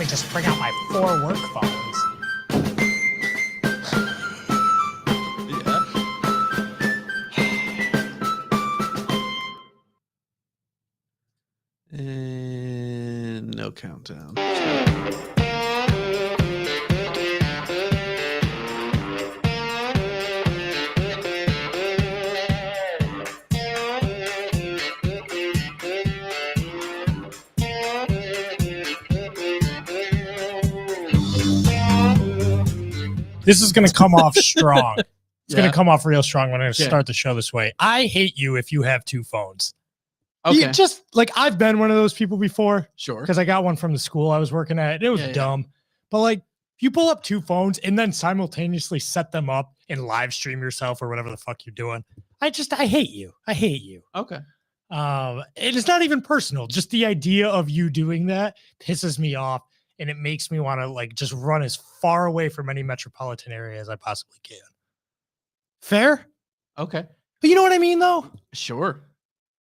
me just bring out my 4 work phones. And no countdown. This is going to come off strong. It's going to come off real strong when I start the show this way. I hate you if you have 2 phones. Okay. Just like I've been one of those people before. Sure. Because I got one from the school I was working at. It was dumb. But like, if you pull up 2 phones and then simultaneously set them up and live stream yourself or whatever the fuck you're doing, I hate you. I hate you. Okay. It is not even personal. Just the idea of you doing that pisses me off. And it makes me want to like just run as far away from any metropolitan area as I possibly can. Fair? Okay. But you know what I mean, though? Sure.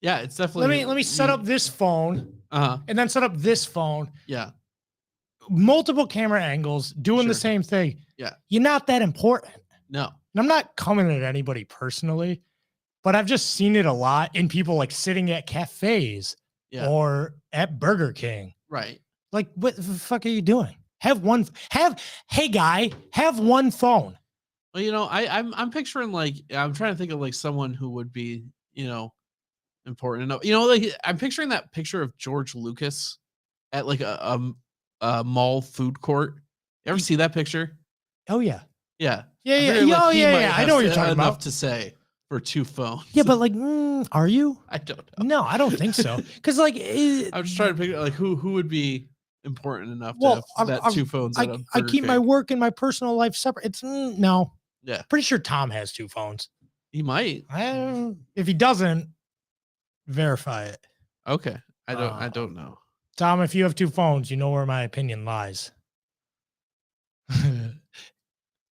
Yeah, it's definitely. Let me set up this phone, and then set up this phone. Yeah. Multiple camera angles, doing the same thing. Yeah. You're not that important. No. And I'm not coming at anybody personally, but I've just seen it a lot in people like sitting at cafes or at Burger King. Right. Like, what the fuck are you doing? Hey guy, have one phone. Well, you know, I'm picturing like, I'm trying to think of like someone who would be, you know, important enough. You know, like I'm picturing that picture of George Lucas at like a mall food court. You ever see that picture? Oh yeah. Yeah. Yeah. I know what you're talking enough about. to say for 2 phones. Yeah, but like, are you? I don't know. No, I don't think so. Because like, I'm just trying to figure out like who would be important enough to have that 2 phones. I keep my work and my personal life separate. It's no. Yeah. Pretty sure Tom has 2 phones. He might. If he doesn't, verify it. Okay. I don't know. Tom, if you have 2 phones, you know where my opinion lies.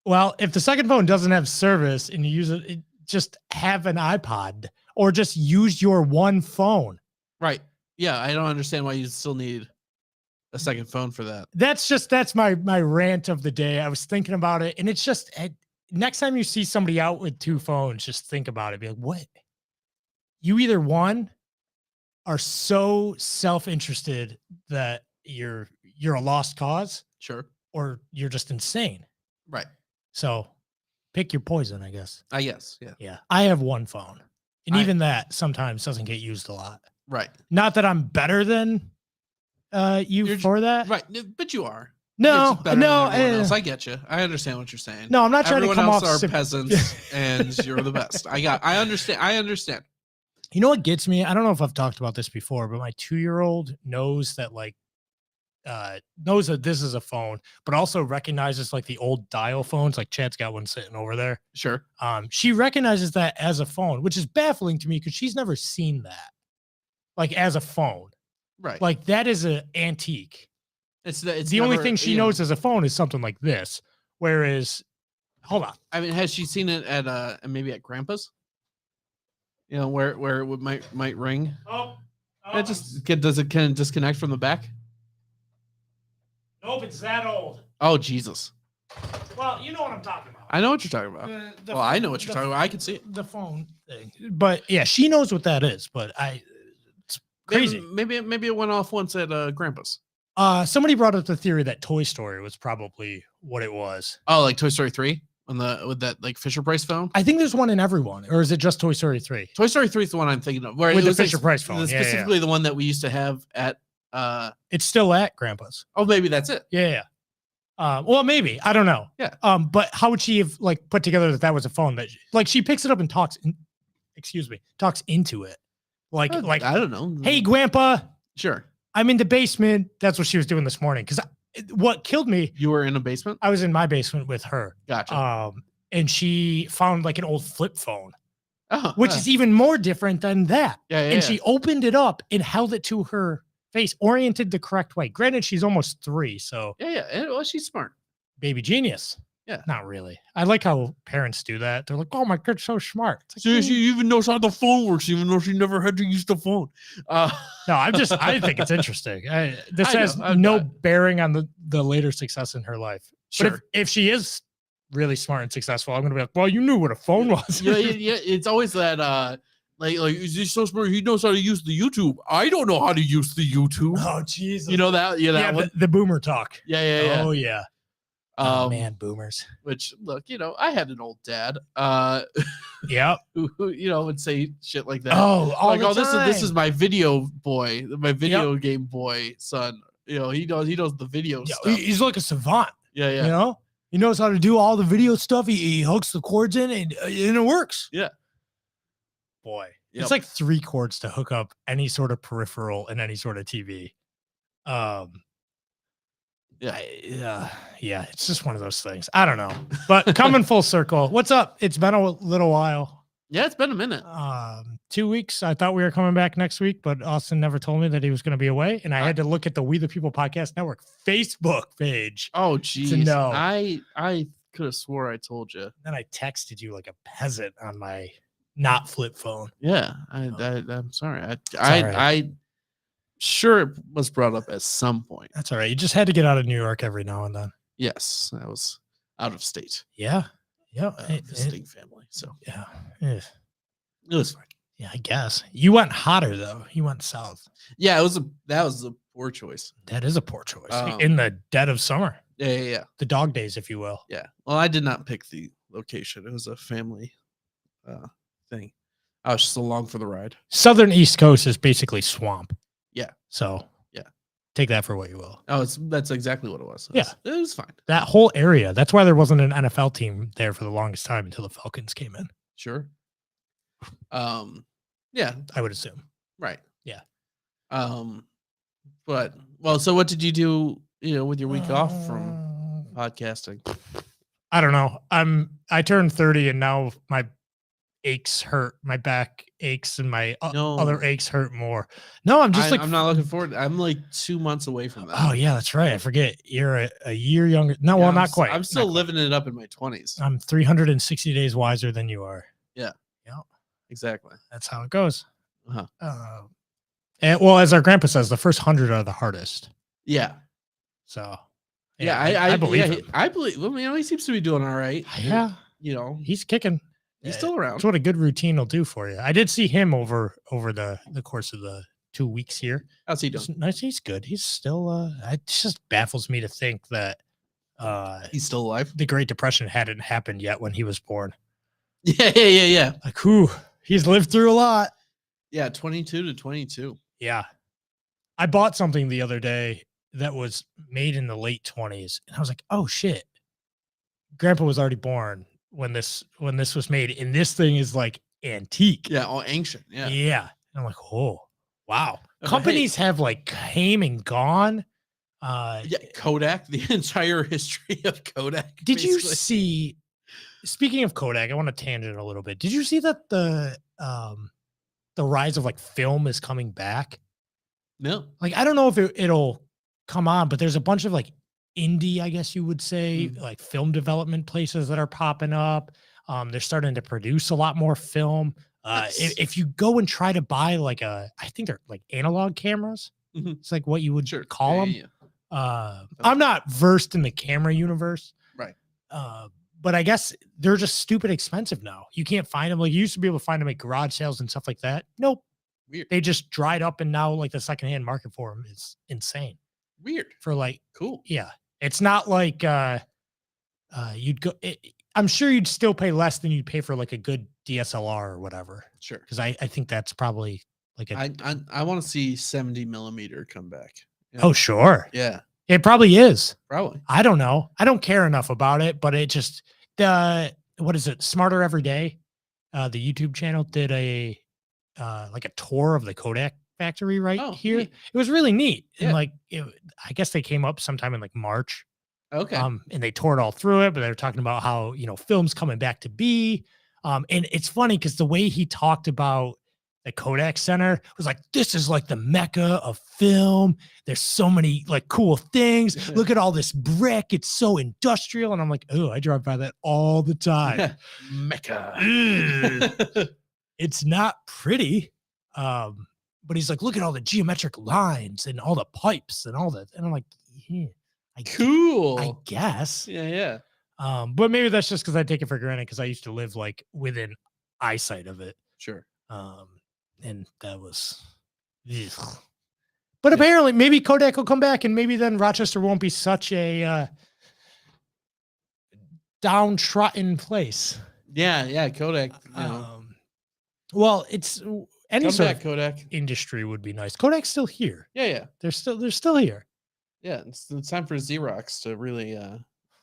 Well, if the second phone doesn't have service and you use it, just have an iPod or just use your one phone. Right. Yeah. I don't understand why you still need a second phone for that. That's my rant of the day. I was thinking about it, and it's just next time you see somebody out with 2 phones, just think about it. Be like, what? You either one are so self-interested that you're a lost cause, sure, or you're just insane. Right. So pick your poison, I guess. I guess. Yeah. Yeah. I have one phone, and even that sometimes doesn't get used a lot. Right. Not that I'm better than you're for that. Right. But you are. No. Else. I get you. I understand what you're saying. No, I'm not trying to come off. Everyone else are peasants, and you're the best. I understand. You know what gets me? I don't know if I've talked about this before, but my 2-year-old knows that knows that this is a phone, but also recognizes like the old dial phones. Like Chad's got one sitting over there. Sure. She recognizes that as a phone, which is baffling to me because she's never seen that like as a phone. Right. Like that is an antique. It's the only thing she knows as a phone is something like this. Whereas, hold on. I mean, has she seen it at maybe at Grandpa's? You know, where it would might ring. Does it can disconnect from the back? Nope, it's that old. Oh Jesus. Well, you know what I'm talking about. I know what you're talking about. I know what you're talking about. I can see it. The phone thing. But yeah, she knows what that is. But it's crazy. Maybe it went off once at Grandpa's. Somebody brought up the theory that Toy Story was probably what it was. Oh, like Toy Story 3 with that like Fisher Price phone. I think there's one in everyone, or is it just Toy Story 3? Toy Story 3 is the one I'm thinking of. Where with it the was Fisher Price phone, specifically the one that we used to have at. It's still at Grandpa's. Oh, maybe that's it. Yeah. Well, maybe I don't know. Yeah. But how would she have like put together that was a phone that like she picks it up and talks into it, like I don't know. Hey, Grandpa. Sure. I'm in the basement. That's what she was doing this morning. Because what killed me. You were in a basement? I was in my basement with her. Gotcha. And she found like an old flip phone, which is even more different than that. Yeah. She opened it up and held it to her face, oriented the correct way. Granted, she's almost 3, so. Yeah. Well, she's smart. Baby genius. Yeah. Not really. I like how parents do that. They're like, "Oh, my kid's so smart." It's like, So she even knows how the phone works, even though she never had to use the phone. no, I think it's interesting. This I know, has I'm no not- bearing on the later success in her life. But Sure. if she is really smart and successful, I'm gonna be like, well, you knew what a phone was. Yeah, it's always that like is he so smart? He knows how to use the YouTube. I don't know how to use the YouTube. Oh, Jesus. You know that? Yeah, that one. the boomer talk. Yeah. Oh, yeah. Oh, man, boomers. Which look, I had an old dad, Yep. who would say shit like that. Oh, all Like, the this is time. my video boy, my video game boy son. He knows the video Yeah, stuff. he's like a savant. Yeah. You know, he knows how to do all the video stuff. He hooks the cords in, and it works. Yeah. Boy, Yep. it's like 3 cords to hook up any sort of peripheral and any sort of TV. Yeah, it's just one of those things. I don't know, but coming full circle. What's up? It's been a little while. Yeah, it's been a minute. 2 weeks. I thought we were coming back next week, but Austin never told me that he was going to be away, and I had to look at the We the People Podcast Network Facebook page. Oh, geez. know. I could have swore I told you. Then I texted you like a peasant on my not flip phone. Yeah, I'm sorry. all right. I sure it was brought up at some point. That's all right. You just had to get out of New York every now and then. Yes, I was out of state. Yeah. Yeah. Visiting family. So yeah. it was fine. Yeah, I guess. You went hotter though. You went south. Yeah, that was a poor choice. That is a poor choice. In the dead of summer. Yeah. The dog days, if you will. Yeah. Well, I did not pick the location. It was a family thing. I was just along for the ride. Southern East Coast is basically swamp. Yeah. So yeah, take that for what you will. Oh, that's exactly what it was. It was fine. That whole area. That's why there wasn't an NFL team there for the longest time until the Falcons came in. Sure. Yeah, I would assume. Right. Yeah. But so what did you do, with your week off from podcasting? I don't know. I turned 30 and now my aches hurt. My back aches and my other aches hurt more. No, I'm just I'm not looking forward. I'm like 2 months away from that. Oh yeah, that's right. I forget. You're a year younger. No, well, not quite. I'm still living it up in my 20s. I'm 360 days wiser than you are. Yeah. Yeah. Exactly. That's how it goes. Uh-huh. And well, as our grandpa says, the first 100 are the hardest. Yeah. So yeah, I believe him. I believe. Well, he seems to be doing all right. Yeah. He's kicking. He's still around. That's what a good routine will do for you. I did see him over the course of the 2 weeks here. How's he doing? Nice. He's good. He's still. It just baffles me to think that he's still alive. The Great Depression hadn't happened yet when he was born. Yeah. Like, whew, he's lived through a lot. Yeah, 22 to 22. Yeah. I bought something the other day that was made in the late 20s, and I was like, oh shit. Grandpa was already born when this was made, and this thing is like antique. Yeah, all ancient. Yeah. Yeah. And I'm like, oh wow. Companies have like came and gone. Yeah, Kodak, the entire history of Kodak. Did you see, speaking of Kodak, I want to tangent a little bit. Did you see that the rise of like film is coming back? No. Like, I don't know if it'll come on, but there's a bunch of like indie, I guess you would say, like film development places that are popping up. They're starting to produce a lot more film. If you go and try to buy like I think they're like analog cameras. Mm-hmm. It's like what you would call them. Yeah. I'm not versed in the camera universe. Right. But I guess they're just stupid expensive now. You can't find them. Like you used to be able to find them at garage sales and stuff like that. Nope. Weird. They just dried up, and now like the secondhand market for them is insane. Weird. For like, cool. Yeah. It's not like you'd go. I'm sure you'd still pay less than you'd pay for like a good DSLR or whatever. Sure. Because I think that's probably like I want to see 70 millimeter come back. Yeah. Oh, sure. Yeah. It probably is. Probably. I don't know. I don't care enough about it, but it just what is it? Smarter Every Day. The YouTube channel did a like a tour of the Kodak factory here. Neat. It was really neat. Yeah. And like I guess they came up sometime in like March. Okay. And they toured all through it, but they were talking about how, film's coming back to be. And it's funny because the way he talked about the Kodak Center, was like, this is like the mecca of film. There's so many like cool things. Look at all this brick. It's so industrial. And I'm like, oh, I drive by that all the time. Mecca. It's not pretty. But he's like, look at all the geometric lines and all the pipes and all that. And I'm like, yeah, Cool. I guess. Yeah. But maybe that's just because I take it for granted because I used to live like within eyesight of it. Sure. And that was, ugh. But apparently maybe Kodak will come back and maybe then Rochester won't be such a downtrodden place. Yeah. Kodak. Well, it's any Come sort back, of Kodak. industry would be nice. Kodak's still here. Yeah. They're still here. Yeah, it's time for Xerox to really,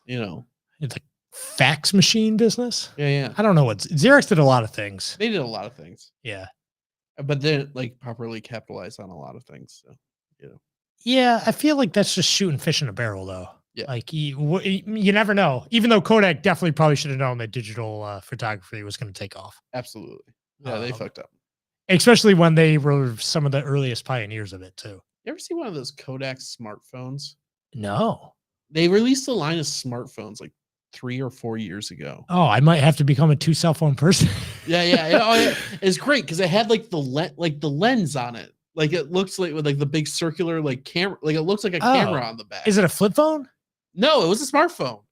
It's like fax machine business. Yeah. I don't know what Xerox did a lot of things. They did a lot of things. Yeah. But they like properly capitalized on a lot of things. So, Yeah, I feel like that's just shooting fish in a barrel, though. Yeah. Like you never know. Even though Kodak definitely probably should have known that digital photography was going to take off. Absolutely. Yeah, they fucked up. Especially when they were some of the earliest pioneers of it too. You ever see one of those Kodak smartphones? No. They released a line of smartphones like 3 or 4 years ago. Oh, I might have to become a 2 cell phone person. Yeah. It's great because it had like the lens on it. Like it looks like with like the big circular like camera. Like it looks like a camera on the back. Is it a flip phone? No, it was a smartphone.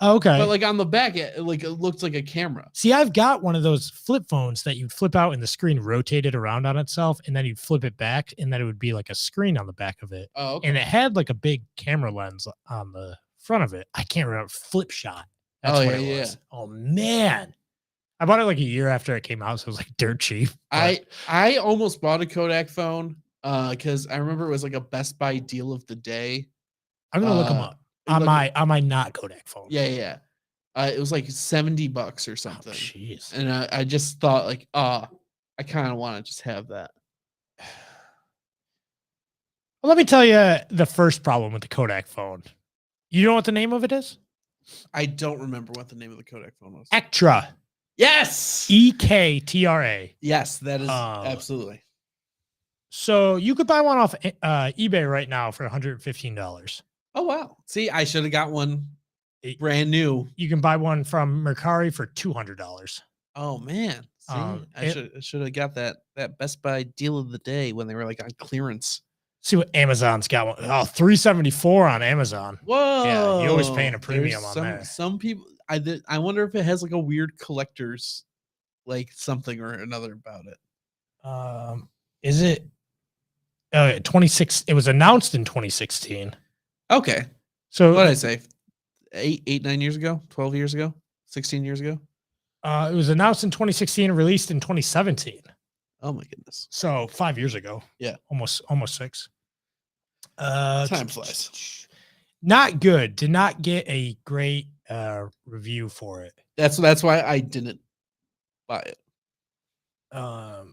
Oh, okay. But like on the back, it looked like a camera. See, I've got one of those flip phones that you'd flip out and the screen rotated around on itself, and then you'd flip it back, and then it would be like a screen on the back of it. Oh, okay. And it had like a big camera lens on the front of it. I can't remember. Flip shot. That's what it was. Oh man. I bought it like a year after it came out, so it was like dirt cheap. I almost bought a Kodak phone because I remember it was like a Best Buy deal of the day. I'm gonna look them up on my not Kodak phone. Yeah. It was like $70 or something. Jeez. And I just thought like, I kind of want to just have that. Well, let me tell you the first problem with the Kodak phone. You know what the name of it is? I don't remember what the name of the Kodak phone was. Ektra. Yes. EKTRA. Yes, that is absolutely. So you could buy one off eBay right now for $115. Oh wow! See, I should have got one brand new. You can buy one from Mercari for $200. Oh man! See, I should have got that Best Buy deal of the day when they were like on clearance. See what Amazon's got one. Oh, $374 on Amazon. Whoa! Yeah, you're always paying a premium on there. Some people, I wonder if it has like a weird collector's, like something or another about it. Is it 26? It was announced in 2016. Okay. So what did I say? 9 years ago, 12 years ago, 16 years ago. It was announced in 2016 and released in 2017. Oh my goodness. So 5 years ago. Yeah. Almost 6. Time flies. Not good. Did not get a great review for it. That's why I didn't buy it. But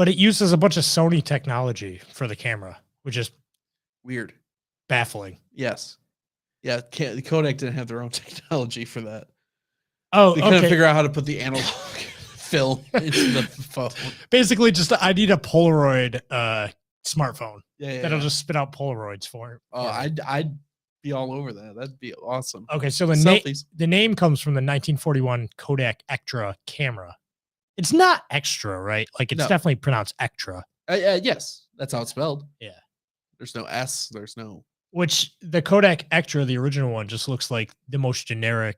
it uses a bunch of Sony technology for the camera, which is weird, baffling. Yes. Yeah, Kodak didn't have their own technology for that. Oh, they couldn't figure out how to put the analog film into the phone. Basically, I need a Polaroid smartphone. Yeah. That'll just spit out Polaroids for it. Oh, yeah. I'd be all over that. That'd be awesome. Okay, so the name comes from the 1941 Kodak Ektra camera. It's not extra, right? Like it's definitely pronounced Ektra. Yes, that's how it's spelled. Yeah. There's no S. There's no. Which the Kodak Ektra, the original one, just looks like the most generic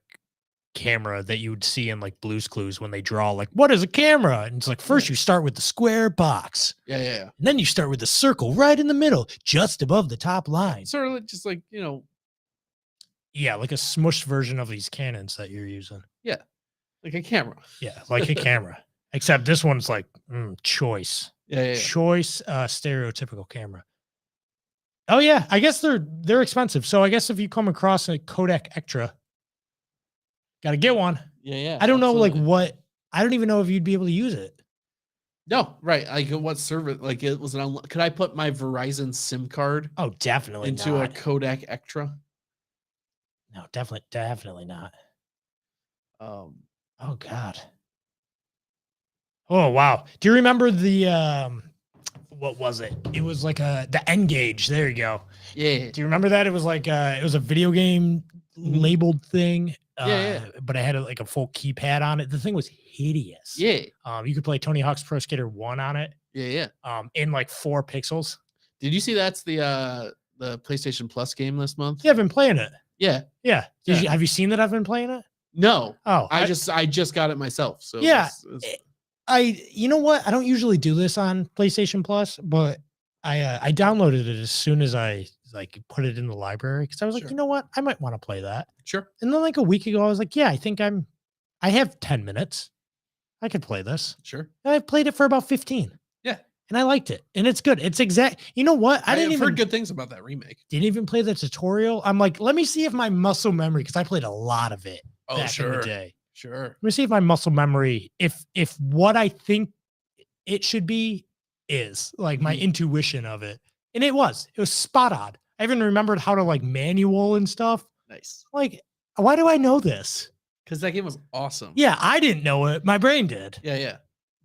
camera that you would see in like Blue's Clues when they draw like, what is a camera? And it's like, first you start with the square box. Yeah. And then you start with the circle right in the middle, just above the top line. Sort of just like, Yeah, like a smushed version of these Canons that you're using. Yeah. Like a camera. Yeah, like a camera. Except this one's like choice. Yeah. Choice stereotypical camera. Oh yeah, I guess they're expensive. So I guess if you come across a Kodak Ektra, gotta get one. Yeah. I don't know like what. I don't even know if you'd be able to use it. No, right. Like what service? Like it was could I put my Verizon SIM card? Oh, definitely into not. A Kodak Ektra. No, definitely not. Oh God. Oh wow. Do you remember the what was it? It was like the N-Gage. There you go. Yeah. Do you remember that? It was like it was a video game labeled thing. Yeah. But it had like a full keypad on it. The thing was hideous. Yeah. You could play Tony Hawk's Pro Skater 1 on it. Yeah. In like 4 pixels. Did you see that's the PlayStation Plus game this month? Yeah, I've been playing it. Yeah. Yeah. Have you seen that I've been playing it? No. Oh, I just got it myself. So yeah. You know what? I don't usually do this on PlayStation Plus, but I downloaded it as soon as I like put it in the library because I was like, you know what? I might want to play that. Sure. And then like a week ago, I was like, yeah, I think I have 10 minutes. I could play this. Sure. And I played it for about 15. Yeah. And I liked it. And it's good. It's you know what? I didn't even heard good things about that remake. Didn't even play the tutorial. I'm like, let me see if my muscle memory, because I played a lot of it back in the day. Sure. Let me see if my muscle memory, if what I think it should be is like my intuition of it. And it was spot on. I even remembered how to like manual and stuff. Nice. Like, why do I know this? Because that game was awesome. Yeah, I didn't know it. My brain did. Yeah.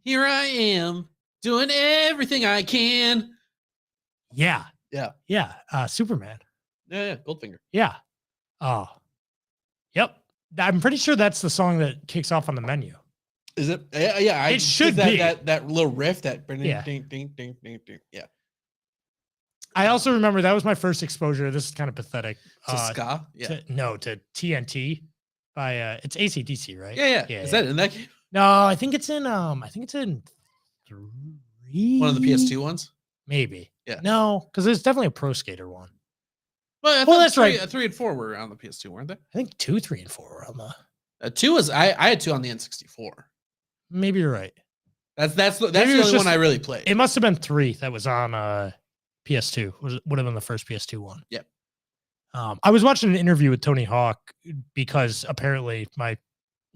Here I am doing everything I can. Yeah. Superman. Yeah. Goldfinger. Yeah. Oh. Yep. I'm pretty sure that's the song that kicks off on the menu. Is it? Yeah. It should be that little riff. That ding, ding, ding. Yeah. I also remember that was my first exposure. This is kind of pathetic. To ska? Yeah. To TNT by it's AC/DC, right? Yeah. Is that in that game? No, I think it's in 3. One of the PS2 ones? Maybe. Yeah. No, because there's definitely a Pro Skater one. Well, that's right. 3 and 4 were on the PS2, weren't they? I think 2, 3, and 4 were on the 2 was I had 2 on the N64. Maybe you're right. That's the only one I really played. It must have been 3 that was on PS2. Would have been the first PS2 one. Yep. I was watching an interview with Tony Hawk because apparently my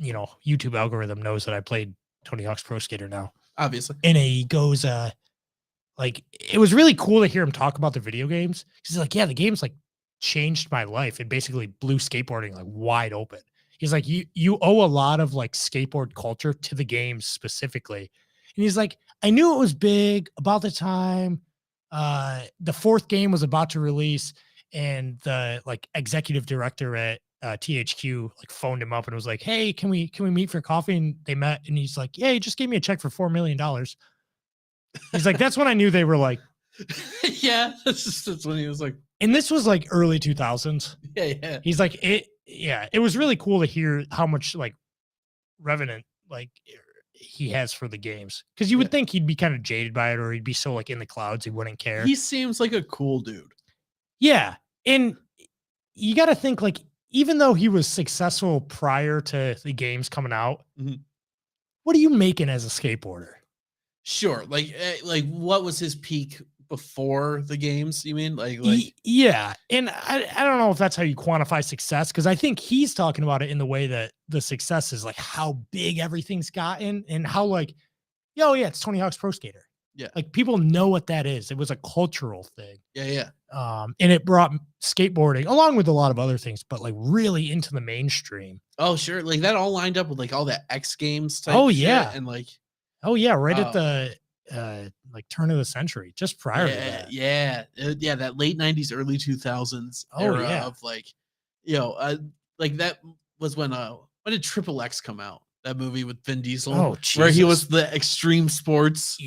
YouTube algorithm knows that I played Tony Hawk's Pro Skater now. Obviously. And he goes, like, it was really cool to hear him talk about the video games. He's like, yeah, the game's like changed my life. It basically blew skateboarding like wide open. He's like, you owe a lot of like skateboard culture to the games specifically. And he's like, I knew it was big about the time the 4th game was about to release, and the like executive director at THQ like phoned him up and was like, hey, can we meet for coffee? And they met, and he's like, yeah, he just gave me a check for $4 million. He's like, that's when I knew they were like, yeah, that's when he was like, and this was like early 2000s. Yeah. He's like, it was really cool to hear how much like revenant like he has for the games, because you would think he'd be kind of jaded by it, or he'd be so like in the clouds he wouldn't care. He seems like a cool dude. Yeah, and you got to think like, even though he was successful prior to the games coming out, what are you making as a skateboarder? Sure, like what was his peak before the games? You mean like yeah, and I don't know if that's how you quantify success, because I think he's talking about it in the way that the success is like how big everything's gotten, and how like, yeah, it's Tony Hawk's Pro Skater. Yeah, like people know what that is. It was a cultural thing. Yeah. And it brought skateboarding along with a lot of other things, but like really into the mainstream. Oh, sure, like that all lined up with like all that X Games type. And like, right at the like turn of the century, just prior to that. Yeah, that late 90s, early 2000s era of like, like that was when did Triple X come out? That movie with Vin Diesel, where he was the extreme sports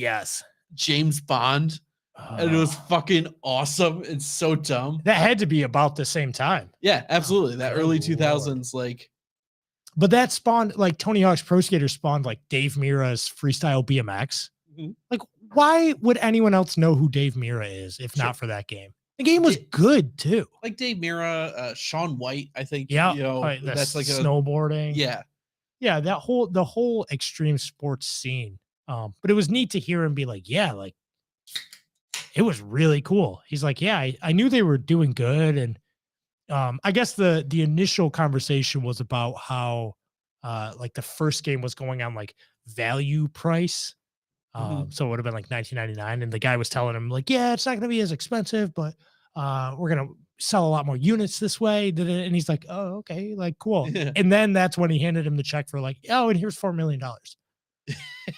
James Bond, and it was fucking awesome. It's so dumb. That had to be about the same time. Yeah, absolutely. That early 2000s, like. But that spawned like Tony Hawk's Pro Skater spawned like Dave Mira's freestyle BMX. Like, why would anyone else know who Dave Mira is if not for that game? The game was good too. Like Dave Mira, Shaun White, I think. Yeah, that's like snowboarding. Yeah, the whole extreme sports scene. But it was neat to hear him be like, yeah, like it was really cool. He's like, yeah, I knew they were doing good, and I guess the initial conversation was about how like the first game was going on like value price. So it would have been like $19.99, and the guy was telling him like, yeah, it's not going to be as expensive, but we're going to sell a lot more units this way. And he's like, oh, okay, like cool. And then that's when he handed him the check for like, oh, and here's $4 million.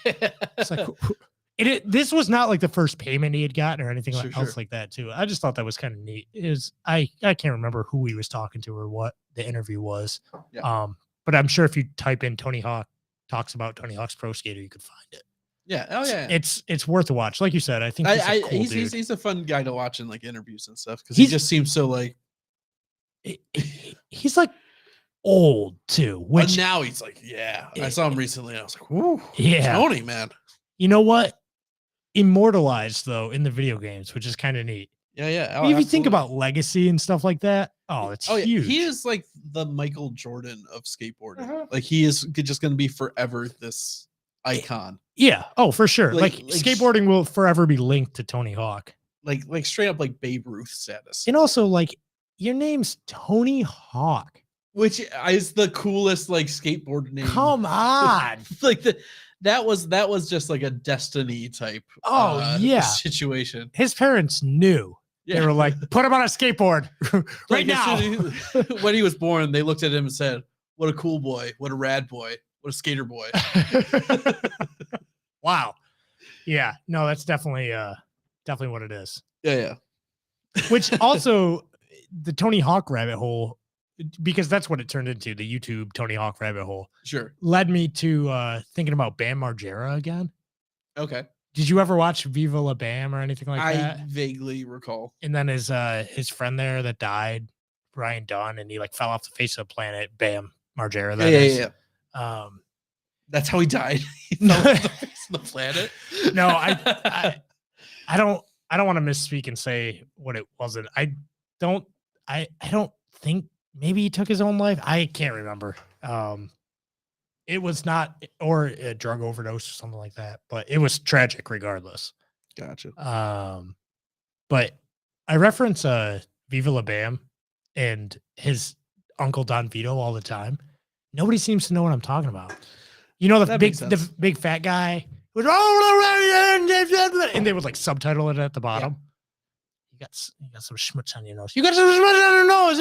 It's like this was not like the first payment he had gotten or anything Sure, else sure. like that too. I just thought that was kind of neat. I can't remember who he was talking to or what the interview was. Yeah. But I'm sure if you type in Tony Hawk talks about Tony Hawk's Pro Skater, you could find it. Yeah. Oh yeah. It's worth a watch. Like you said, I think he's a cool dude. He's a fun guy to watch in like interviews and stuff because he just seems so like he's like old too. Which now he's like, yeah. I saw him recently and I was like, whoo, yeah, Tony, man. You know what? Immortalized though in the video games, which is kind of neat. Yeah, yeah. Oh, if you think about legacy and stuff like that, it's huge. Yeah. He is like the Michael Jordan of skateboarding. Like he is just going to be forever this icon. Yeah. Oh, for sure. Like skateboarding will forever be linked to Tony Hawk. Like straight up like Babe Ruth status. And also like your name's Tony Hawk, which is the coolest like skateboard name. Come on. Like that was just like a destiny type situation. His parents knew. Yeah. They were like, put him on a skateboard right now. When he was born, they looked at him and said, what a cool boy, what a rad boy, what a skater boy. Wow. Yeah, no, that's definitely what it is. Yeah. Which also the Tony Hawk rabbit hole, because that's what it turned into, the YouTube Tony Hawk rabbit hole. Sure. Led me to thinking about Bam Margera again. Okay. Did you ever watch Viva La Bam or anything like that? I vaguely recall. And then his friend there that died, Brian Dunn, and he like fell off the face of the planet. Bam Margera. Yeah. That's how he died. He fell off the face of the planet. No, I don't want to misspeak and say what it wasn't. I don't think maybe he took his own life. I can't remember. It was not, or a drug overdose or something like that, but it was tragic regardless. Gotcha. But I reference Viva La Bam and his uncle Don Vito all the time. Nobody seems to know what I'm talking about. You know, the big fat guy was, and they would like subtitle it at the bottom. Yeah. You got some schmutz on your nose. You got some schmutz on your nose.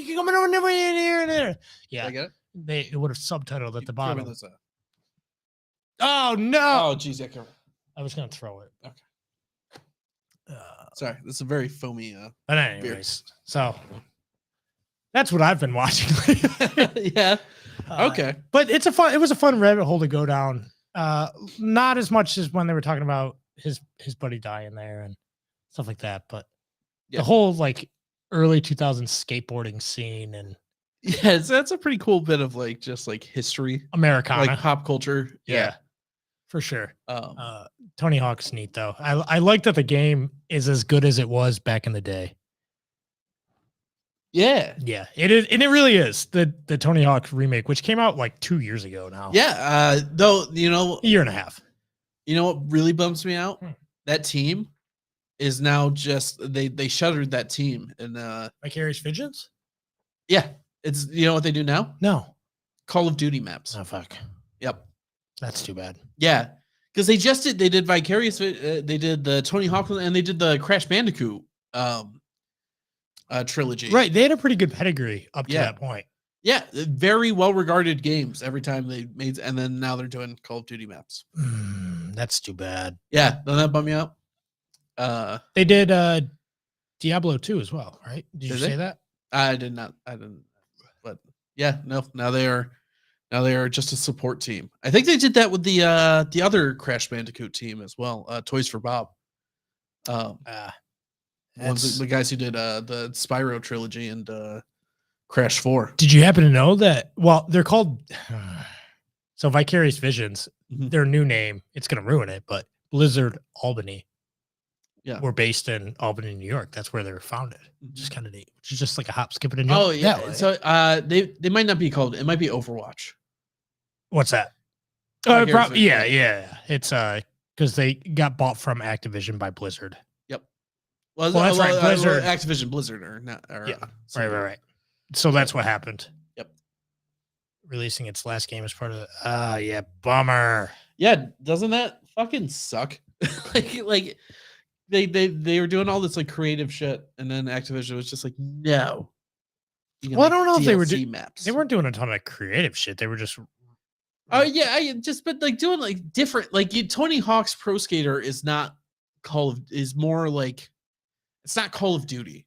You coming over here and there. Yeah. I get it. They would have subtitled at the bottom. Oh no! Oh geez, I was gonna throw it. Okay. Sorry, this is a very foamy. But anyways, so that's what I've been watching. Yeah. Okay. But it was a fun rabbit hole to go down. Not as much as when they were talking about his buddy dying there and stuff like that, but the whole like early 2000s skateboarding scene and that's a pretty cool bit of like just like history, Americana, like pop culture. Yeah, for sure. Tony Hawk's neat though. I like that the game is as good as it was back in the day. Yeah, it is, and it really is the Tony Hawk remake, which came out like 2 years ago now. Yeah, though a year and a half. You know what really bums me out? That team is now just they shuttered that team and Vicarious Visions. Yeah. It's what they do now? No. Call of Duty maps. Oh fuck. Yep. That's too bad. Yeah. Because they did Vicarious, they did the Tony Hawk and they did the Crash Bandicoot trilogy. Right. They had a pretty good pedigree up to that point. Yeah. Very well regarded games every time they made, and then now they're doing Call of Duty maps. That's too bad. Yeah. Doesn't that bum you out? They did Diablo 2 as well, right? Did you say that? I did not. I didn't. But yeah, no. Now they are just a support team. I think they did that with the other Crash Bandicoot team as well. Toys for Bob. The guys who did the Spyro trilogy and Crash 4. Did you happen to know that? Well, they're called so Vicarious Visions. Their new name. It's going to ruin it, but Blizzard Albany. Yeah, were based in Albany, New York. That's where they were founded. Just kind of neat. Which is just like a hop, skip, and a jump. Oh yeah. So they might not be called. It might be Overwatch. What's that? Yeah. It's because they got bought from Activision by Blizzard. Yep. Well, that's right. Blizzard, Activision, Blizzard, or not? Or, yeah. Right. So that's what happened. Yep. Releasing its last game as part of the. Yeah. Bummer. Yeah. Doesn't that fucking suck? like. They were doing all this like creative shit, and then Activision was just like, no. Well, I don't know if they were doing maps. They weren't doing a ton of creative shit. They were just Oh yeah, but like doing like different, like Tony Hawk's Pro Skater is not is more like, it's not Call of Duty.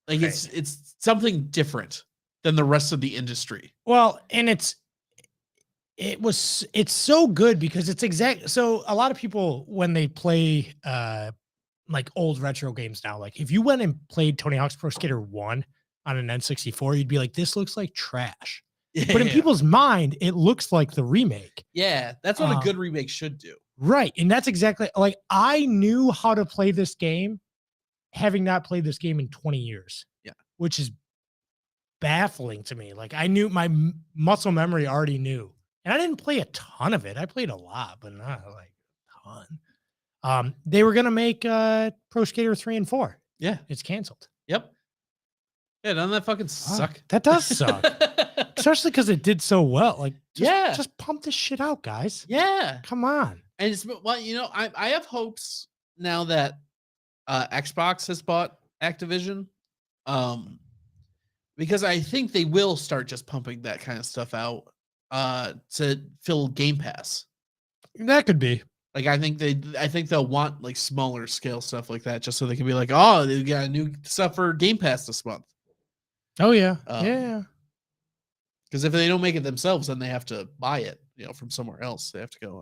Like it's something different than the rest of the industry. Well, and it's so good because it's exact. So a lot of people, when they play like old retro games now, like if you went and played Tony Hawk's Pro Skater 1 on an N64, you'd be like, this looks like trash. But in people's mind, it looks like the remake. Yeah, that's what a good remake should do. Right. And that's exactly, like, I knew how to play this game, having not played this game in 20 years. Yeah. Which is baffling to me. Like, I knew, my muscle memory already knew. And I didn't play a ton of it. I played a lot, but not like a ton. They were going to make Pro Skater 3 and 4. Yeah. It's canceled. Yep. Yeah, doesn't that fucking suck? That does suck. Especially because it did so well. Like, just pump this shit out, guys. Yeah. Come on. And it's, well, you know, I have hopes now that Xbox has bought Activision. Because I think they will start just pumping that kind of stuff out to fill Game Pass. That could be. Like, I think they'll want like smaller scale stuff like that, just so they can be like, oh, they got new stuff for Game Pass this month. Oh yeah. Yeah. Because if they don't make it themselves, then they have to buy it, you know, from somewhere else. They have to go,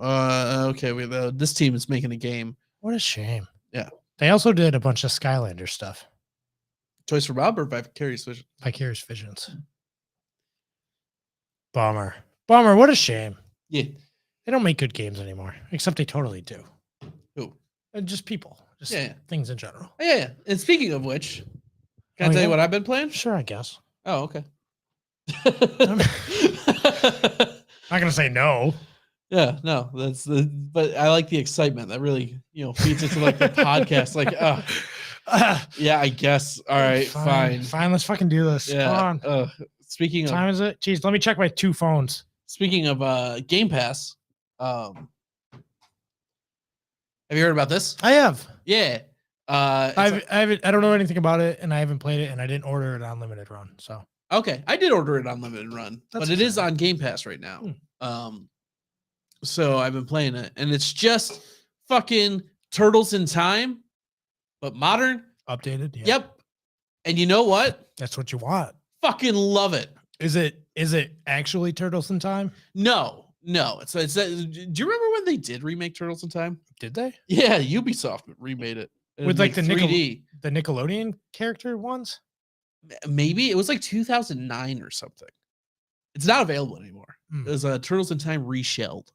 okay, this team is making a game. What a shame. Yeah. They also did a bunch of Skylander stuff. Toys for Bob or Vicarious Vision? Vicarious Visions. Bummer. What a shame. Yeah. They don't make good games anymore, except they totally do. Who? Just people. Just things in general. Yeah. And speaking of which, can I tell you what I've been playing? Sure, I guess. Oh, okay. I'm not gonna say no. Yeah, no, but I like the excitement that really, you know, feeds into like the podcast. Like, yeah, I guess. All right, fine. Let's fucking do this. Yeah. Come on. Speaking what time is it? Jeez, let me check my 2 phones. Speaking of Game Pass, have you heard about this? I have. Yeah. I don't know anything about it, and I haven't played it, and I didn't order it on limited run. So okay, I did order it on limited run, but it is on Game Pass right now. So I've been playing it, and it's just fucking Turtles in Time, but modern, updated. Yeah. Yep. And you know what? That's what you want. Fucking love it. Is it actually Turtles in Time? No. It's do you remember when they did remake Turtles in Time? Did they? Yeah, Ubisoft remade it with like the 3D, the Nickelodeon character ones. Maybe it was like 2009 or something. It's not available anymore. It was Turtles in Time reshelled.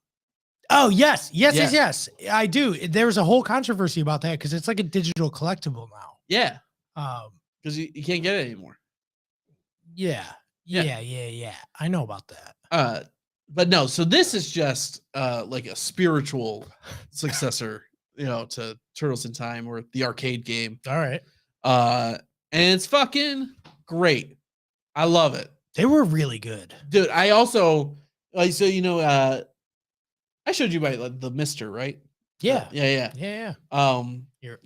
Oh yes. I do. There's a whole controversy about that because it's like a digital collectible now. Yeah. Because you can't get it anymore. Yeah. I know about that. But no. So this is just like a spiritual successor, you know, to Turtles in Time or the arcade game. All right. And it's fucking great. I love it. They were really good, dude. I also like, so you know, I showed you the Mister, right? Yeah. Yeah. Your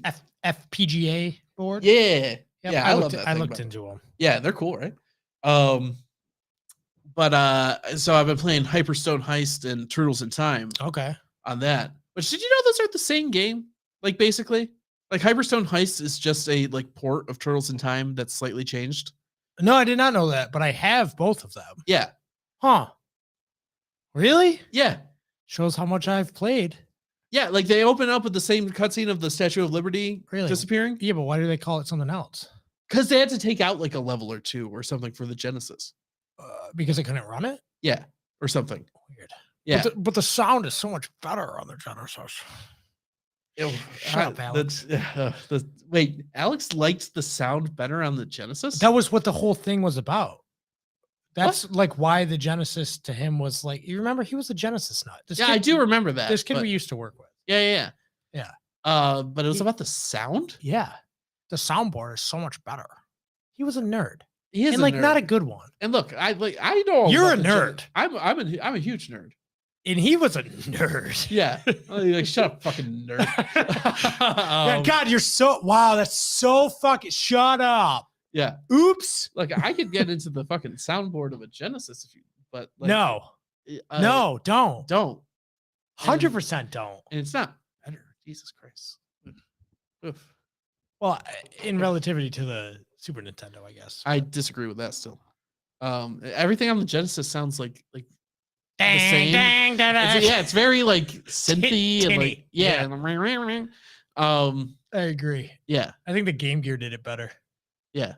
FPGA board. Yeah. Yep. Yeah. I looked into them. Yeah, they're cool, right? But so I've been playing Hyperstone Heist and Turtles in Time. Okay. On that. But did you know those are the same game? Like basically? Like Hyperstone Heist is just a like port of Turtles in Time that's slightly changed. No, I did not know that, but I have both of them. Yeah. Huh. Really? Yeah. Shows how much I've played. Yeah, like they open up with the same cutscene of the Statue of Liberty disappearing. Yeah, but why do they call it something else? Because they had to take out like a level or two or something for the Genesis. Because they couldn't run it? Yeah, or something. Weird. Yeah. But the sound is so much better on the Genesis. Shut up, Alex. Wait, Alex liked the sound better on the Genesis? That was what the whole thing was about. That's like why the Genesis to him was like, you remember he was a Genesis nut. I do remember that. This kid we used to work with. Yeah. But it was about the sound? Yeah. The soundboard is so much better. He was a nerd. He is like nerd. Not a good one. And look, I know you're a nerd. I'm a huge nerd. And he was a nerd. Yeah. Like, shut up, fucking nerd. Yeah, God, you're so that's so fucking shut up. Yeah. Oops. Like I could get into the fucking soundboard of a Genesis but like, no. No, don't. Don't. 100% don't. And it's not better. Jesus Christ. Oof. Well, in relativity to the Super Nintendo, I guess. I disagree with that still. Everything on the Genesis sounds like the Dang, same. dang, dang, dang. Yeah, it's very like synthy and like tinny. I agree. Yeah. I think the Game Gear did it better. Yeah.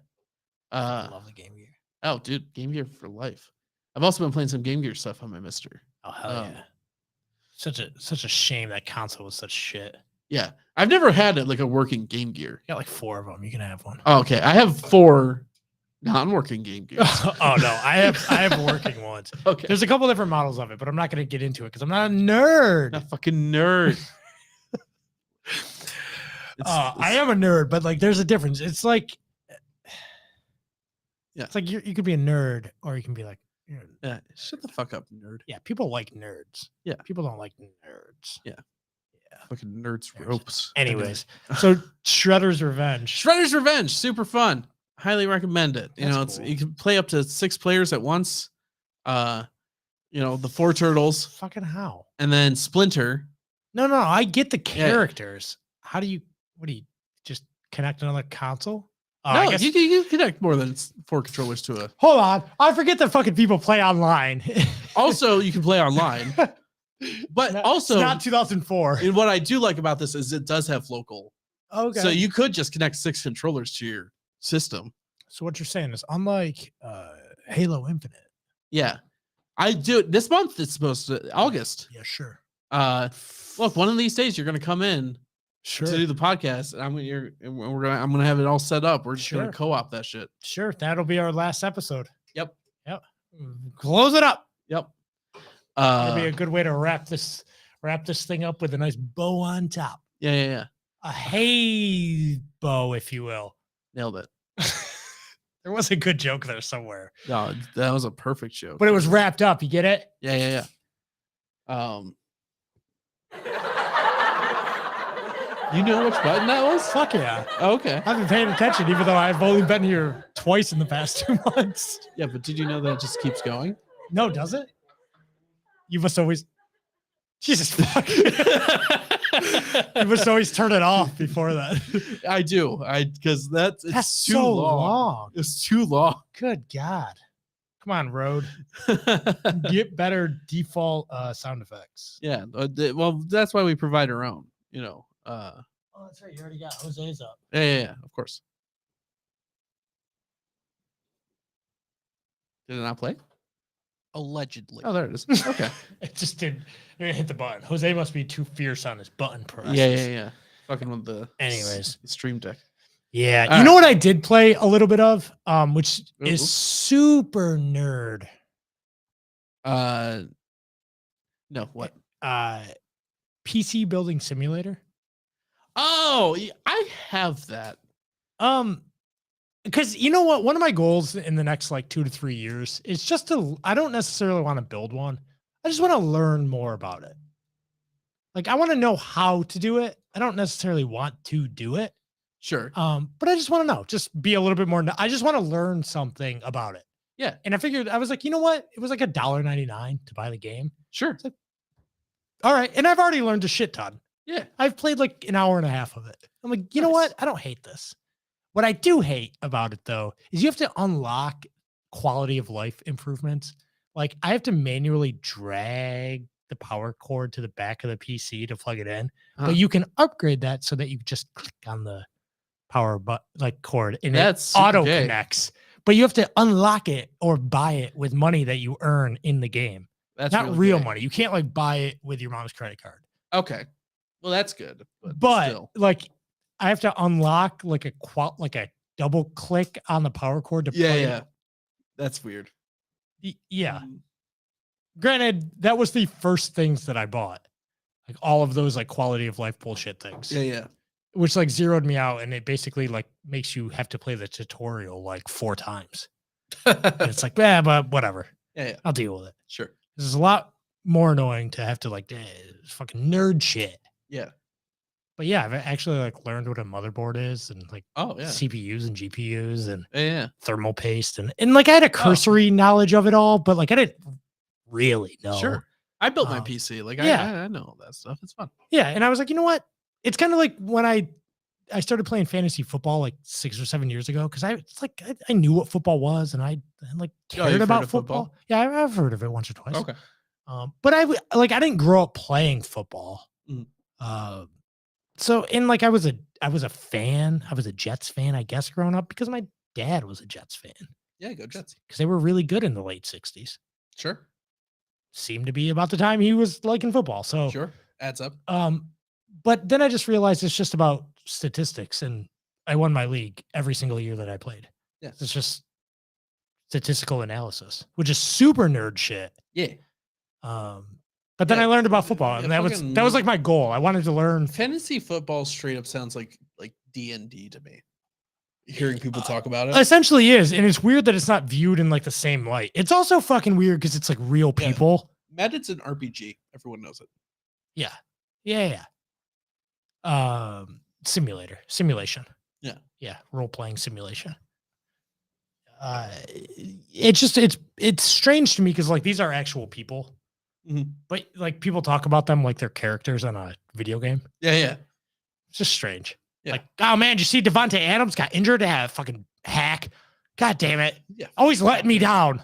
I love the Game Gear. Oh, dude, Game Gear for life. I've also been playing some Game Gear stuff on my Mister. Oh hell yeah! Such a shame that console was such shit. Yeah, I've never had it like a working Game Gear. You got like 4 of them. You can have one. Oh, okay, I have 4 non-working Game Gears. Oh no, I have working ones. Okay, there's a couple different models of it, but I'm not going to get into it because I'm not a nerd. Not fucking nerd. I am a nerd, but like there's a difference. It's like, yeah, it's like you could be a nerd or you can be like, yeah, shut the fuck up, nerd. Yeah, people like nerds. Yeah, people don't like nerds. Yeah, fucking nerds ropes. Anyways, so Shredder's Revenge. Shredder's Revenge, super fun. Highly recommend it. You know, it's cool. You can play up to 6 players at once. The 4 turtles. Fucking how? And then Splinter. No, I get the characters. How do you? What do you just connect another console? No, I guess you connect more than 4 controllers to a. Hold on, I forget that fucking people play online. Also, you can play online, but also it's not 2004. And what I do like about this is it does have local. Okay. So you could just connect 6 controllers to your system. So what you're saying is, unlike Halo Infinite. Yeah, I do. This month it's supposed to August. Yeah, sure. Look, one of these days you're gonna come in. Sure. To do the podcast, and I'm gonna have it all set up. We're just gonna co-op that shit. Sure, that'll be our last episode. Yep. Close it up. Yep. It'll be a good way to wrap this thing up with a nice bow on top. Yeah. A hay bow, if you will. Nailed it. There was a good joke there somewhere. No, that was a perfect joke. But it was wrapped up. You get it? Yeah. You know which button that was? Fuck yeah. Oh, okay. I've been paying attention, even though I've only been here twice in the past 2 months. Yeah, but did you know that it just keeps going? No, does it? You must always. Jesus fuck. You must always turn it off before that. I do. Because that's too so long. It's too long. Good God. Come on, Rode. Get better default sound effects. Yeah. Well, that's why we provide our own, Oh, that's right. You already got Jose's up. Yeah, of course. Did it not play? Allegedly. Oh, there it is. Okay. It just didn't hit the button. Jose must be too fierce on his button press. Yeah. Fucking with the Stream Deck. Yeah. All you know what I did play a little bit of? Which is Ooh. super nerd. No, what? PC building simulator. Oh, I have that. Because you know what? One of my goals in the next like 2 to 3 years is just I don't necessarily want to build one. I just want to learn more about it. Like I want to know how to do it. I don't necessarily want to do it. Sure. But I just want to know, just be a little bit more. I just want to learn something about it. Yeah. And I figured, I was like, you know what? It was like $1.99 to buy the game. Sure. It's like, all right. And I've already learned a shit ton. Yeah. I've played like an hour and a half of it. I'm like, you know what? I don't hate this. What I do hate about it though, is you have to unlock quality of life improvements. Like I have to manually drag the power cord to the back of the PC to plug it in, but you can upgrade that so that you just click on the power cord and that's it auto connects. But you have to unlock it or buy it with money that you earn in the game. That's not really real gay. money. You can't like buy it with your mom's credit card. Okay. Well, that's good. But still. like I have to unlock like a double click on the power cord to play. Yeah. That's weird. Yeah. Granted, that was the first things that I bought. Like all of those like quality of life bullshit things. Yeah. Which like zeroed me out, and it basically like makes you have to play the tutorial like 4 times. And it's like, but whatever. Yeah. I'll deal with it. Sure. This is a lot more annoying to have to like fucking nerd shit. Yeah. But yeah, I've actually like learned what a motherboard is and like CPUs and GPUs and thermal paste and like I had a cursory knowledge of it all, but like I didn't really know. Sure. I built my Um, PC. Like yeah. I know all that stuff. It's fun. Yeah, and I was like, you know what? It's kind of like when I started playing fantasy football like 6 or 7 years ago because I knew what football was and I like Oh, cared you've heard about of football. football? Yeah, I've heard of it once or twice. Okay. But I didn't grow up playing football. Mhm. So and like I was a fan. I was a Jets fan, I guess, growing up because my dad was a Jets fan Yeah, go Jets. because they were really good in the late 60s. Sure. Seemed to be about the time he was liking football. So Sure. Adds up. but then I just realized it's just about statistics, and I won my league every single year that I played. Yeah. It's just statistical analysis, which is super nerd shit. Yeah. But then Yeah, I learned about football, yeah, and that was like my goal. I wanted to learn. Fantasy football straight up sounds like D&D to me. Hearing people talk about it. Essentially is, and it's weird that it's not viewed in like the same light. It's also fucking weird because it's like real Yeah. people. Madden's an RPG. Everyone knows it. Yeah. Simulation. Yeah. Yeah, role playing simulation. It's strange to me because like these are actual people, but like people talk about them like they're characters on a video game. Yeah. It's just strange. Yeah. Like, oh man, did you see Devontae Adams got injured to have fucking hack? God damn it. Yeah. Always letting me down.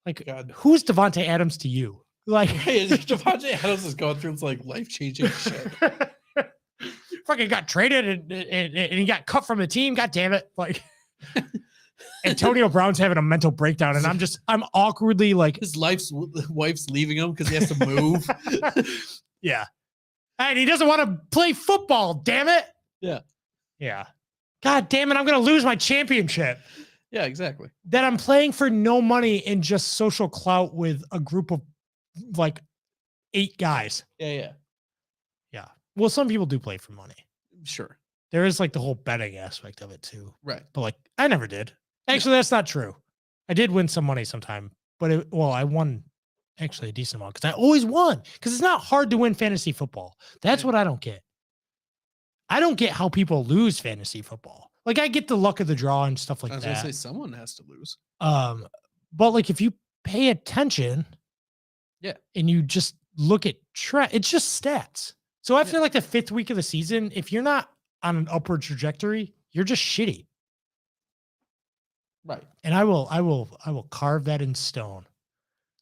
Like, God. who's Devontae Adams to you? Like, Devontae Adams is going through like life-changing shit. fucking got traded and he got cut from the team. God damn it. Like, Antonio Brown's having a mental breakdown, and I'm awkwardly like, His wife's leaving him because he has to move. yeah. And he doesn't want to play football, damn it. Yeah. God damn it, I'm going to lose my championship. Yeah, exactly. That I'm playing for no money and just social clout with a group of like 8 guys. Yeah. Well, some people do play for money. Sure. There is like the whole betting aspect of it too. Right. But like, I never did. Actually, that's not true. I did win some money sometime, but I won actually a decent amount because I always won because it's not hard to win fantasy football. That's what I don't get. I don't get how people lose fantasy football. Like I get the luck of the draw and stuff like I was that. gonna say someone has to lose. But like if you pay attention, and you just look at it's just stats. So after like the 5th week of the season, if you're not on an upward trajectory, you're just shitty. Right. And I will carve that in stone.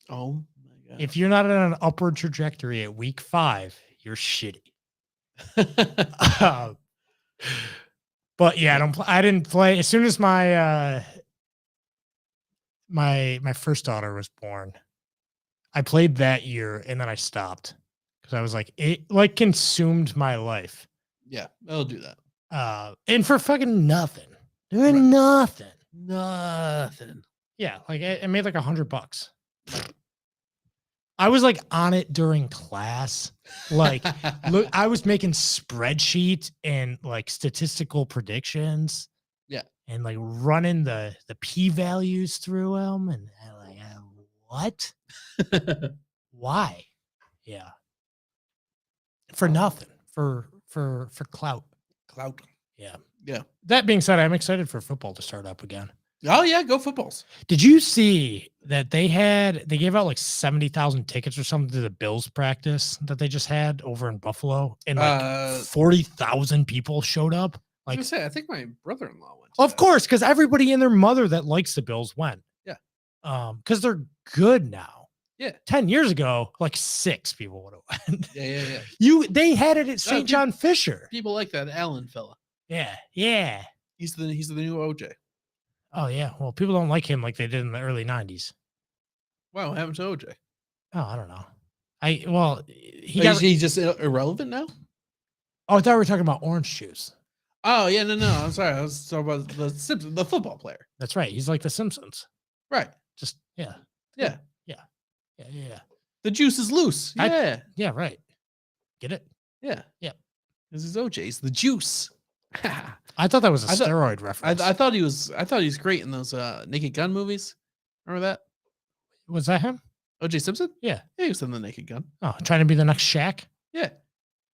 Oh my god. If you're not on an upward trajectory at week 5, you're shitty. But yeah, I didn't play as soon as my my first daughter was born. I played that year and then I stopped because I was like, it like consumed my life. Yeah, I'll do that. And for fucking nothing. Doing nothing. Yeah, like I made like $100. I was like on it during class. Like, look, I was making spreadsheets and like statistical predictions. Yeah. And like running the p values through them, and like, what? Why? Yeah. For nothing. For clout. Clout. Yeah. Yeah. That being said, I'm excited for football to start up again. Oh yeah, go footballs. Did you see that they gave out like 70,000 tickets or something to the Bills practice that they just had over in Buffalo, and like 40,000 people showed up? Like, I think my brother-in-law went. Of course, because everybody and their mother that likes the Bills went. Yeah. Because they're good now. Yeah. 10 years ago, like 6 people would have went. Yeah. They had it at St. John Fisher. People like that Allen fella. Yeah. He's the new OJ. Oh yeah. Well, people don't like him like they did in the early 90s. Wow, what happened to OJ? Oh, I don't know. He's just irrelevant now? Oh, I thought we were talking about orange juice. Oh yeah, no. I'm sorry. I was talking about the football player. That's right. He's like the Simpsons. Right. Just yeah. The juice is loose. Yeah. Yeah, right. Get it? Yeah. Yeah. This is OJ's the juice. I thought that was a steroid reference. I thought he was great in those Naked Gun movies. Remember that? Was that him? OJ Simpson? Yeah. He was in the Naked Gun. Oh, trying to be the next Shaq? Yeah.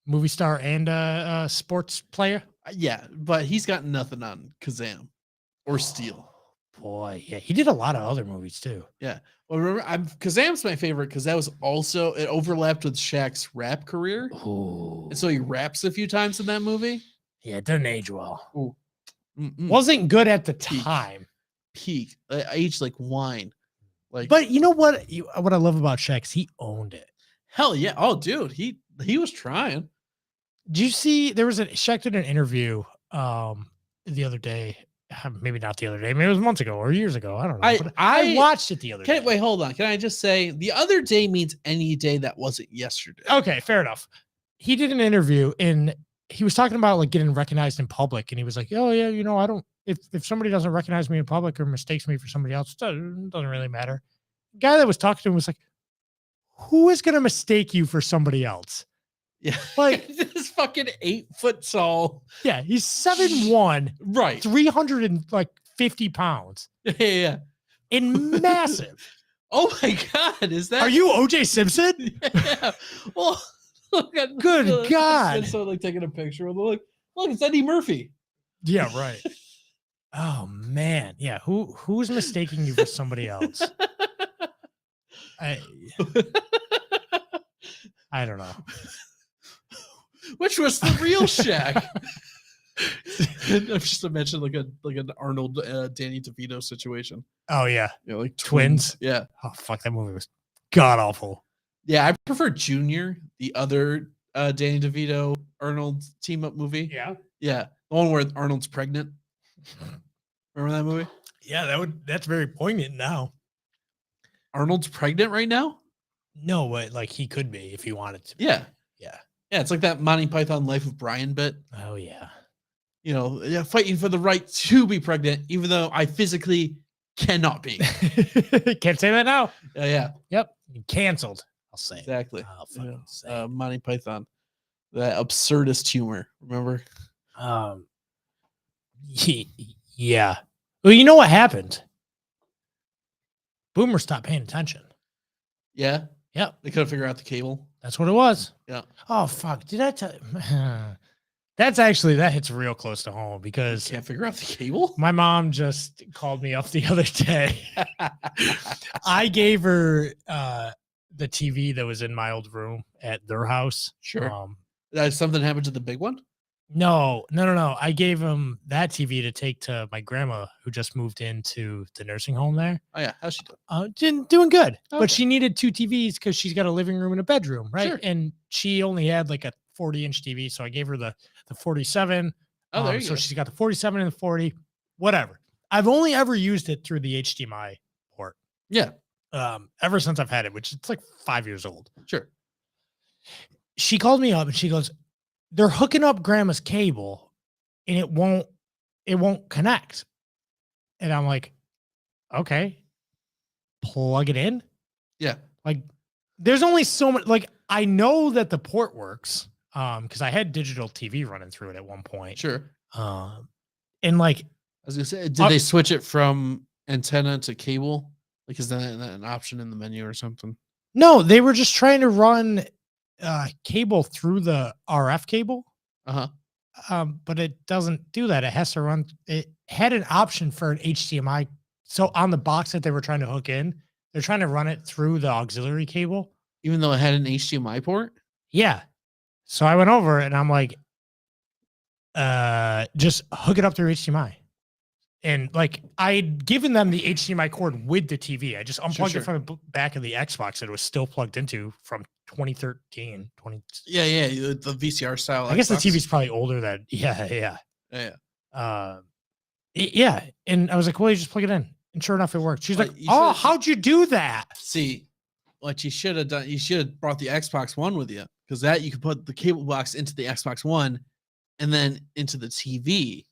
Movie star and sports player? Yeah, but he's got nothing on Kazam or Steel. boy, yeah, he did a lot of other movies too. Yeah. Well, remember, Kazam's my favorite because that was also it overlapped with Shaq's rap career, Oh, and so he raps a few times in that movie. yeah, it doesn't age well. Ooh. Wasn't good at the Peak. time. Peak, aged like wine. Like, But you know what? What I love about Shaq is he owned it. hell yeah! Oh, dude, he was trying. Did you see there was Shaq did an interview the other day? Maybe not the other day. Maybe it was months ago or years ago. I don't know. But I watched it the other day. Wait, hold on. Can I just say the other day means any day that wasn't yesterday? Okay, fair enough. He did an interview and he was talking about like getting recognized in public, and he was like, "Oh yeah, you know, I don't. If somebody doesn't recognize me in public or mistakes me for somebody else, it doesn't really matter." The guy that was talking to him was like, "Who is going to mistake you for somebody else?" Yeah, Like this fucking 8 foot tall. Yeah, he's 7'1", Right, 350 pounds, yeah. and massive. Oh my god, is that? Are you OJ Simpson? Yeah. Well, look at Good God. So like taking a picture of look, it's Eddie Murphy. Yeah, right. Oh man, yeah. Who's mistaking you for somebody else? I don't know. Which was the real Shaq? I'm just imagining like an Arnold Danny DeVito situation. Oh yeah, Like twins. Yeah. Oh fuck, that movie was god awful. Yeah, I prefer Junior, the other Danny DeVito Arnold team up movie. Yeah, Yeah, the one where Arnold's pregnant. Remember that movie? yeah. That's very poignant now. Arnold's pregnant right now? No, but like he could be if he wanted to. Yeah. Yeah. Yeah, it's like that Monty Python Life of Brian bit. Oh yeah. You know, yeah, fighting for the right to be pregnant, even though I physically cannot be. Can't say that now. Yeah. Yep. Canceled. I'll say. Exactly. I'll fucking say. It. Monty Python. That absurdist humor. Remember? Yeah. Well, you know what happened? Boomer stopped paying attention. Yeah. Yep. They couldn't figure out the cable. That's what it was. Yeah. Oh fuck. Did I tell that hits real close to home because Can't figure out the cable? my mom just called me up the other day. I gave her the TV that was in my old room at their house. Sure. Something happened to the big one? No. I gave him that TV to take to my grandma who just moved into the nursing home there. Oh yeah. How's she doing? Doing good. Okay. But she needed 2 TVs because she's got a living room and a bedroom, right? Sure. And she only had like a 40-inch TV. So I gave her the 47. Oh, there you so go. she's got the 47 and the 40, whatever. I've only ever used it through the HDMI port. Yeah. Ever since I've had it, which it's like 5 years old. Sure. She called me up and she goes, "They're hooking up grandma's cable and it won't connect." And I'm like, okay, plug it in. Yeah. Like there's only so much, like I know that the port works. Because I had digital TV running through it at one point. Sure. And like I was gonna say, did they switch it from antenna to cable? Like, is that an option in the menu or something? no, they were just trying to run cable through the RF cable. But it doesn't do that. It has to run. It had an option for an HDMI. So on the box that they were trying to hook in, they're trying to run it through the auxiliary cable. Even though it had an HDMI port? Yeah. So I went over and I'm like, just hook it up through HDMI. And like I'd given them the HDMI cord with the TV. I just unplugged it from the back of the Xbox that it was still plugged into from 2013. Yeah, the VCR style. I guess the Xbox. TV's probably older than yeah. Yeah. And I was like, well, you just plug it in. And sure enough, it worked. She's Well, like, you oh, should've- how'd you do that? See, what you should have done, you should have brought the Xbox One with you, because that you could put the cable box into the Xbox One and then into the TV.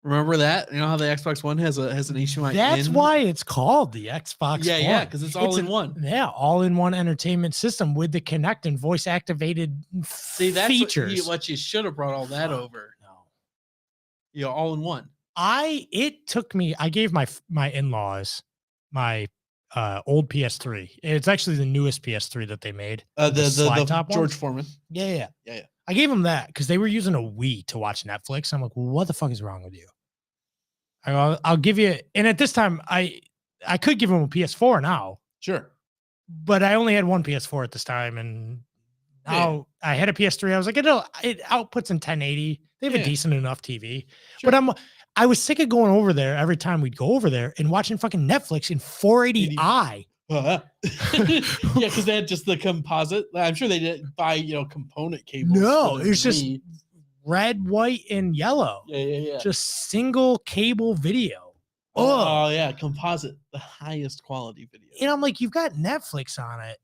Remember that? You know how the Xbox One has an HDMI? That's in? why it's called the Xbox Yeah, One. because it's all in one. Yeah, all-in-one entertainment system with the Kinect and voice-activated See, that's features. what you should have brought all that over. No. You know, all in one. It took me, I gave my in-laws my old PS3. It's actually the newest PS3 that they made. The slide top George ones. Foreman. Yeah. Yeah. I gave them that because they were using a Wii to watch Netflix. I'm like, well, what the fuck is wrong with you? I'll give you. And at this time, I could give him a PS4 now, Sure. but I only had one PS4 at this time, and now I had a PS3. I was like, it outputs in 1080. They have a Yeah. decent enough TV, Sure. but I was sick of going over there every time we'd go over there and watching fucking Netflix in 480i. Yeah, because they had just the composite. I'm sure they didn't buy component cables. No, for the it's just TV. red, white, and yellow. Yeah. Just single cable video. Oh yeah, composite, the highest quality video. And I'm like, you've got Netflix on it.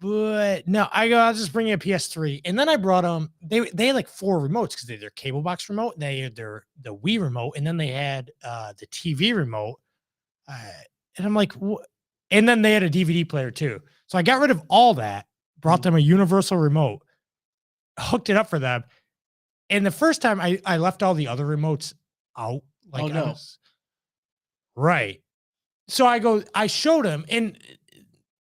But no, I'll just bring you a PS3. And then I brought them, they had like 4 remotes because they had their cable box remote, they had the Wii remote, and then they had the TV remote. And I'm like, what? And then they had a DVD player too. So I got rid of all that, brought them a universal remote, hooked it up for them. And the first time I left all the other remotes out. Like, Oh, no. Right. So I showed him, and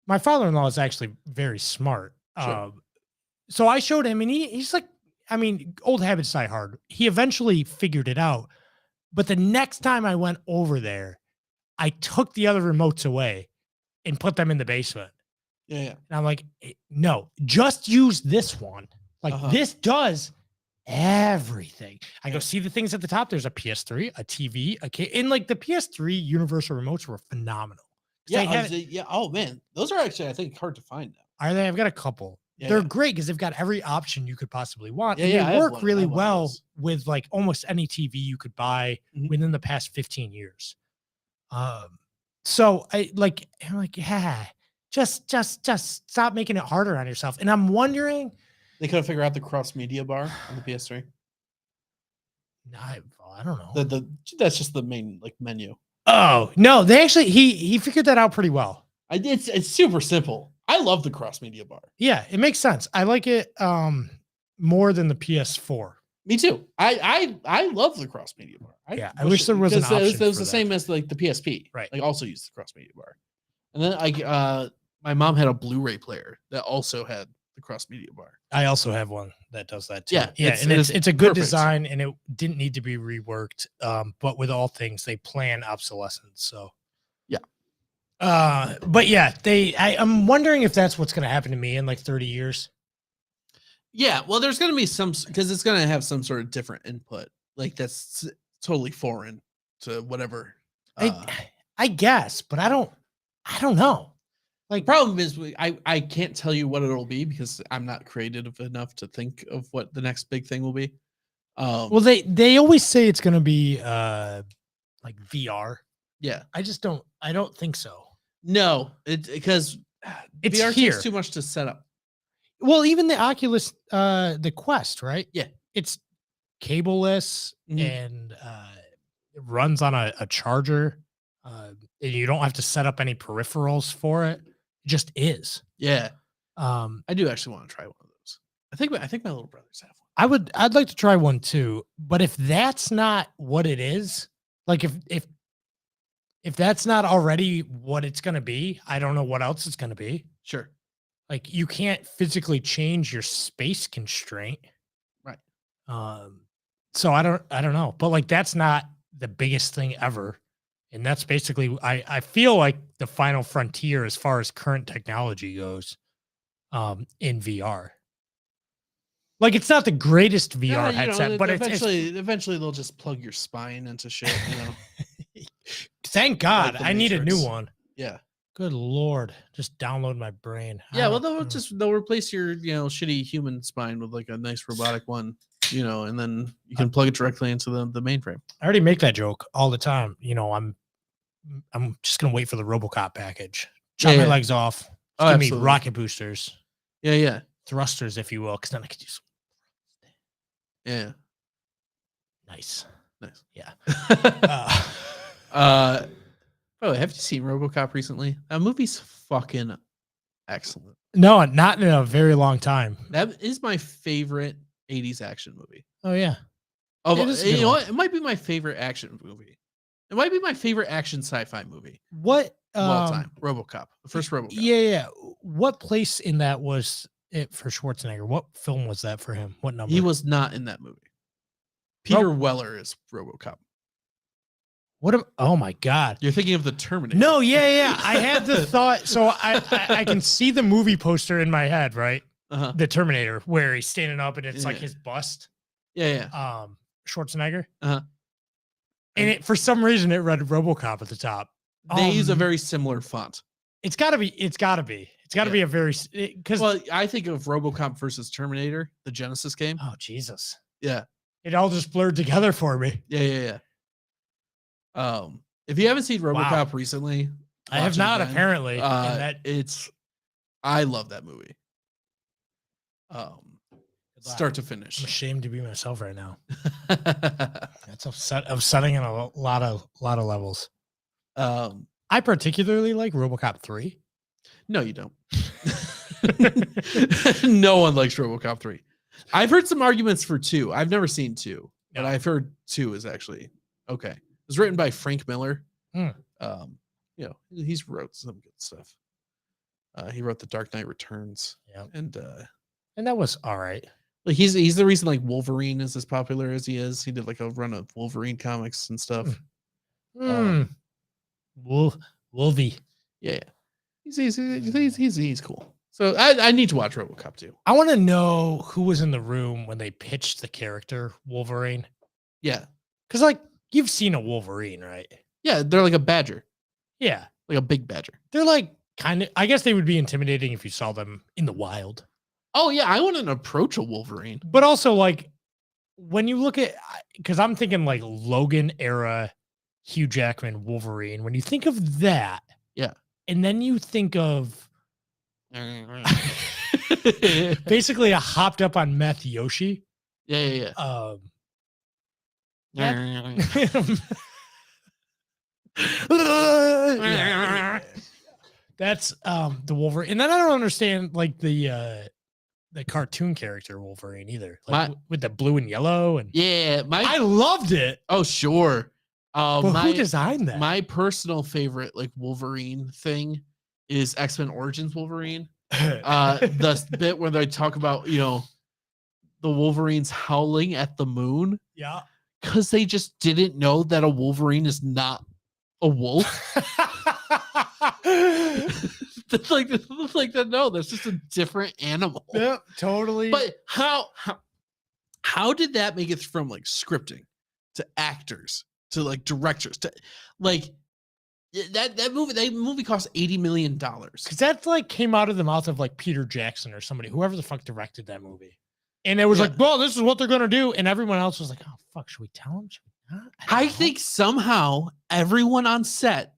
my father-in-law is actually very smart. Sure. So I showed him, and he's like, I mean, old habits die hard. He eventually figured it out. But the next time I went over there, I took the other remotes away and put them in the basement. Yeah. And I'm like, no, just use this one. Like, this does everything. I go, see the things at the top. There's a PS3, a TV, and like the PS3 universal remotes were phenomenal. Yeah. Oh man, those are actually, I think, hard to find now. Are they? I've got a couple. Yeah, They're great because they've got every option you could possibly want. Yeah, and yeah, I they have work one. I really have one of well those. with like almost any TV you could buy Mhm. within the past 15 years. So I'm like, yeah, just stop making it harder on yourself. And I'm wondering, They couldn't figure out the cross media bar on the PS3. I don't know. That's just the main menu. Oh no, they actually he figured that out pretty well. It's super simple. I love the cross media bar. Yeah, it makes sense. I like it more than the PS4. Me too. I love the cross media bar. I wish there was an option. It was for the same as the PSP. Right. Like also used the cross media bar. And then my mom had a Blu-ray player that also had the cross media bar. I also have one that does that too. Yeah, and it's a good perfect. design, and it didn't need to be reworked. But with all things, they plan obsolescence. So yeah. But yeah, I'm wondering if that's what's going to happen to me in like 30 years. Yeah, well, there's going to be some, because it's going to have some sort of different input, like that's totally foreign to whatever. I guess, but I don't know. Like, problem is, I can't tell you what it'll be because I'm not creative enough to think of what the next big thing will be. Well, they always say it's going to be like VR. Yeah, I don't think so. No, because It's VR here. takes too much to set up. Well, even the Oculus, the Quest, right? Yeah. It's cableless and it runs on a charger. And you don't have to set up any peripherals for it. It just is. Yeah. I do actually want to try one of those. I think my little brothers have one. I'd like to try one too. But if that's not what it is, like if that's not already what it's going to be, I don't know what else it's going to be. Sure. Like you can't physically change your space constraint. Right. So I don't know, but like, that's not the biggest thing ever. And that's basically, I feel like the final frontier as far as current technology goes, in VR. Like it's not the greatest VR headset, but eventually they'll just plug your spine into shit, Thank God. Like the I need a new Matrix. one. Yeah. Good Lord. Just download my brain. Yeah, well they'll replace your shitty human spine with like a nice robotic one, and then you can plug it directly into the mainframe. I already make that joke all the time. I'm just gonna wait for the RoboCop package. Chop my legs off. Give me rocket boosters. Yeah. Thrusters, if you will, because then I could do some. Yeah. Nice. Yeah. By the way, have you seen RoboCop recently? That movie's fucking excellent. No, not in a very long time. That is my favorite 80s action movie. Oh yeah. It is you know what? It might be my favorite action movie. It might be my favorite action sci-fi movie. What of all time? RoboCop. The first RoboCop. Yeah. What place in that was it for Schwarzenegger? What film was that for him? What number? He was not in that movie. Peter Weller is RoboCop. Oh my God. You're thinking of the Terminator. No, yeah. I had the thought. So I can see the movie poster in my head, right? Uh-huh. The Terminator, where he's standing up and it's like Yeah. his bust. Yeah. Schwarzenegger. Uh-huh. And it, for some reason, it read RoboCop at the top. They use a very similar font. It's got to be a very because Well, I think of RoboCop versus Terminator, the Genesis game. oh Jesus, Yeah. it all just blurred together for me. Yeah. If you haven't seen RoboCop recently, I have watch it not again. apparently. I love that movie. Start to I'm finish. ashamed to be myself right now. That's upsetting on a lot of levels. I particularly like RoboCop 3. No, you don't. No one likes RoboCop 3. I've heard some arguments for 2. I've never seen 2, but No. I've heard 2 is actually okay. It was written by Frank Miller. He's wrote some good stuff. He wrote The Dark Knight Returns. Yeah. And that was all right. like he's the reason like Wolverine is as popular as he is. He did like a run of Wolverine comics and stuff. Wolvie. Yeah. He's cool. So I need to watch RoboCop 2. I want to know who was in the room when they pitched the character Wolverine. Yeah. Because like you've seen a Wolverine, right? Yeah, they're like a badger. Yeah. Like a big badger. They're like kind of, I guess they would be intimidating if you saw them in the wild. Oh yeah, I wouldn't approach a Wolverine. But also like when you look at, because I'm thinking like Logan era Hugh Jackman Wolverine. When you think of that, yeah, and then you think of basically a hopped up on meth Yoshi. Yeah. That's the Wolverine. And then I don't understand like the cartoon character Wolverine either. Like with the blue and yellow and I loved it. Oh sure. But who designed that? My personal favorite like Wolverine thing is X-Men Origins Wolverine. The bit where they talk about, the Wolverines howling at the moon. Yeah. Because they just didn't know that a Wolverine is not a wolf. That's like no, that's just a different animal. Yep, totally. But how did that make it from like scripting to actors to like directors to like that movie cost $80 million? Because that like came out of the mouth of like Peter Jackson or somebody, whoever the fuck directed that movie. And it was like, well, this is what they're gonna do. And everyone else was like, oh fuck, should we tell them? Should we not? I think somehow everyone on set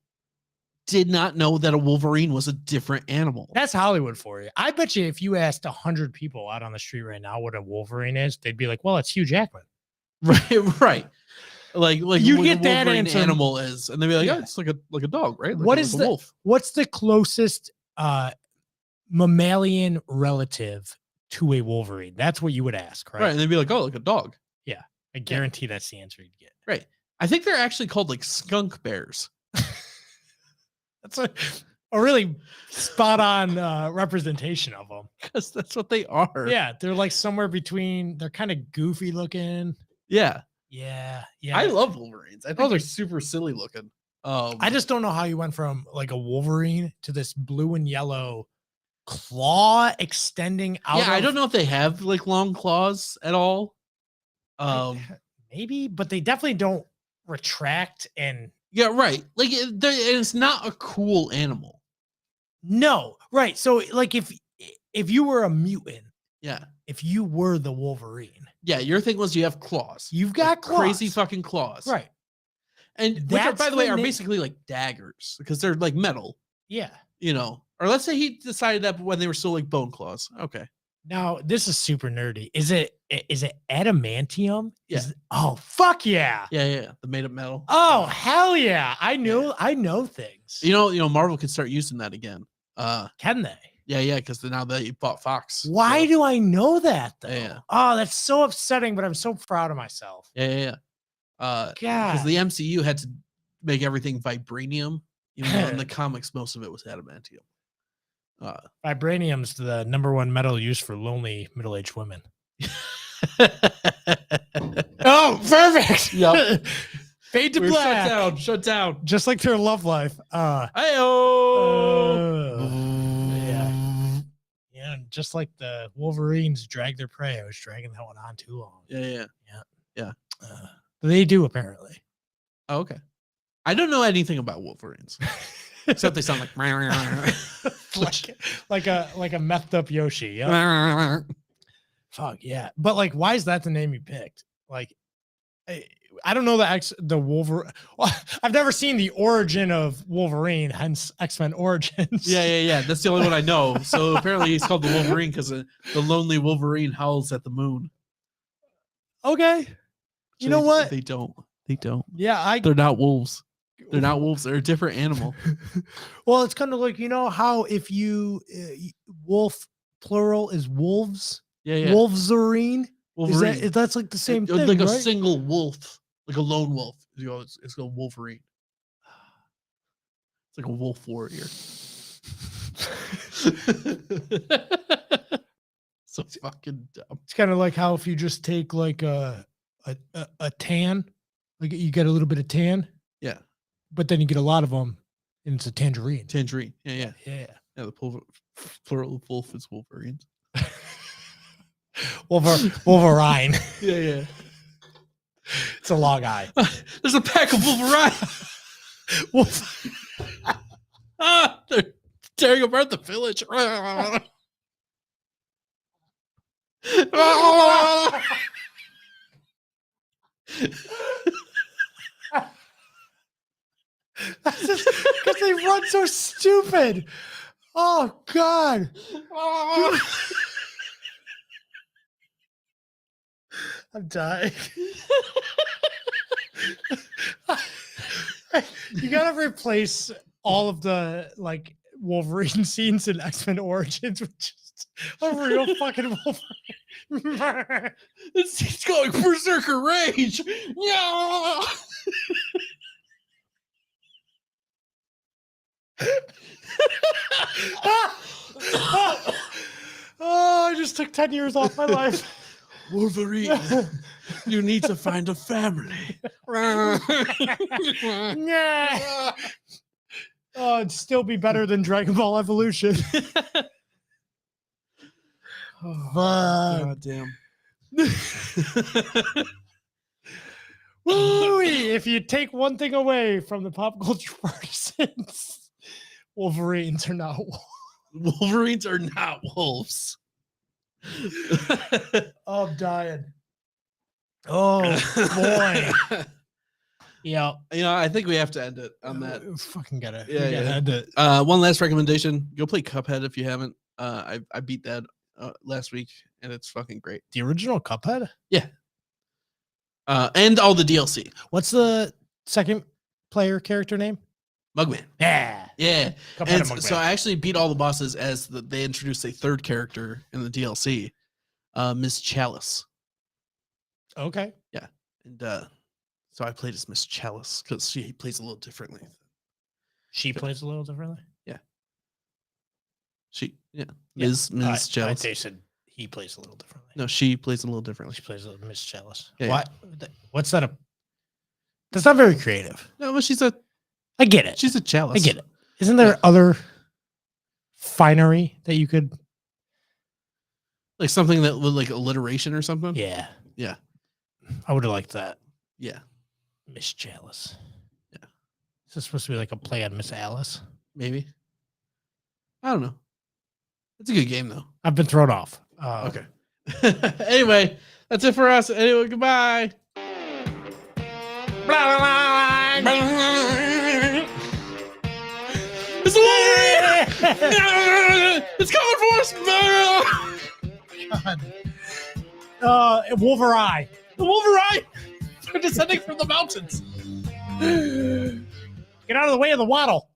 did not know that a Wolverine was a different animal. That's Hollywood for you. I bet you if you asked 100 people out on the street right now what a Wolverine is, they'd be like, well, it's Hugh Jackman. Right. Like you get that answer. Animal is, and they'd be like, oh, it's like a dog, right? Like what is the wolf? What's the closest mammalian relative to a Wolverine? That's what you would ask, right? Right, and they'd be like, oh, like a dog. Yeah, I guarantee that's the answer you'd get. Right. I think they're actually called like skunk bears. That's a really spot on representation of them. Because that's what they are. Yeah, they're like somewhere between. They're kind of goofy looking. Yeah. I love Wolverines. I think they're super silly looking. I just don't know how you went from like a Wolverine to this blue and yellow claw extending out. Yeah, I don't know if they have like long claws at all. Maybe, but they definitely don't retract and. Yeah, right. Like it's not a cool animal. No, right. So like if you were a mutant, yeah. If you were the Wolverine, yeah, your thing was you have claws. You've got like claws. Crazy fucking claws, right? And which are, by the way, are basically like daggers because they're like metal. Yeah, Or let's say he decided that when they were still like bone claws. Okay. Now this is super nerdy. Is it adamantium? Yeah. Oh fuck yeah. Yeah. The made up metal. Oh hell yeah. I know things. Marvel could start using that again. Can they? Yeah, because now they bought Fox. Why do I know that though? Yeah. Oh, that's so upsetting, but I'm so proud of myself. Yeah. Because the MCU had to make everything vibranium. In the comics, most of it was adamantium. Vibranium's the #1 metal used for lonely middle-aged women. Oh, perfect. Yep. Fade to We're black. Shut down. Just like their love life. Yeah. Yeah, and just like the Wolverines drag their prey. I was dragging that one on too long. Yeah. They do apparently. Oh, okay. I don't know anything about Wolverines except they sound like like a methed up Yoshi. Yeah. Fuck yeah. But like, why is that the name you picked? Like, I don't know the Wolverine. Well, I've never seen the origin of Wolverine, hence X-Men Origins. Yeah. That's the only one I know. So apparently he's called the Wolverine because the lonely Wolverine howls at the moon. Okay. You know what? They don't. Yeah, They're not wolves. They're not wolves. They're a different animal. Well, it's kind of like, you know how if you wolf plural is wolves. Yeah. Wolverine. Wolverine. That's like the same thing, like a right? single wolf, like a lone wolf. You know, it's called Wolverine. It's like a wolf warrior. So fucking dumb. It's kind of like how if you just take like a tan, like you get a little bit of tan, Yeah. but then you get a lot of them, and it's a tangerine. Tangerine. Yeah. Yeah. The plural of wolf is Wolverines. Wolverine. Yeah. It's a long eye. There's a pack of Wolverine. Wolf. They're tearing apart the village. That's just because they run so stupid. Oh God. I'm dying. You gotta replace all of the like Wolverine scenes in X-Men Origins with just a real fucking Wolverine. He's going berserker rage. Yeah. Oh, I just took 10 years off my life. Wolverine, you need to find a family. Nah. Oh, it'd still be better than Dragon Ball Evolution. Fuck. God damn. Woo-wee. If you take one thing away from the pop culture partisans, Wolverines are not wolves. Wolverines are not wolves. Oh, I'm dying. Oh boy. Yeah. You know, I think we have to end it on that. Fucking gotta. Yeah, We gotta yeah. end it. One last recommendation: go play Cuphead if you haven't. I beat that last week, and it's fucking great. The original Cuphead. And all the DLC. What's the second player character name? Mugman. Yeah. Yeah. Cuphead And and Mugman. so I actually beat all the bosses as they introduced a third character in the DLC, Miss Chalice. Okay. And so I played as Miss Chalice because she plays a little differently. She plays a little differently. Ms. Chalice. They said he plays a little differently. No, she plays a little differently. She plays a little Miss Chalice. Yeah, What? What's that? That's not very creative. No, but she's a chalice. I get it. Isn't there other finery that you could? Like something that would like alliteration or something. Yeah. Yeah. I would have liked that. Yeah. Miss Chalice. Yeah. Is this supposed to be like a play on Miss Alice? Maybe. I don't know. It's a good game though. I've been thrown off. Okay. Anyway, that's it for us. Anyway, goodbye. It's a Wolverine! It's coming for us! Wolverine. The Wolverine! They're descending from the mountains. Get out of the way of the waddle.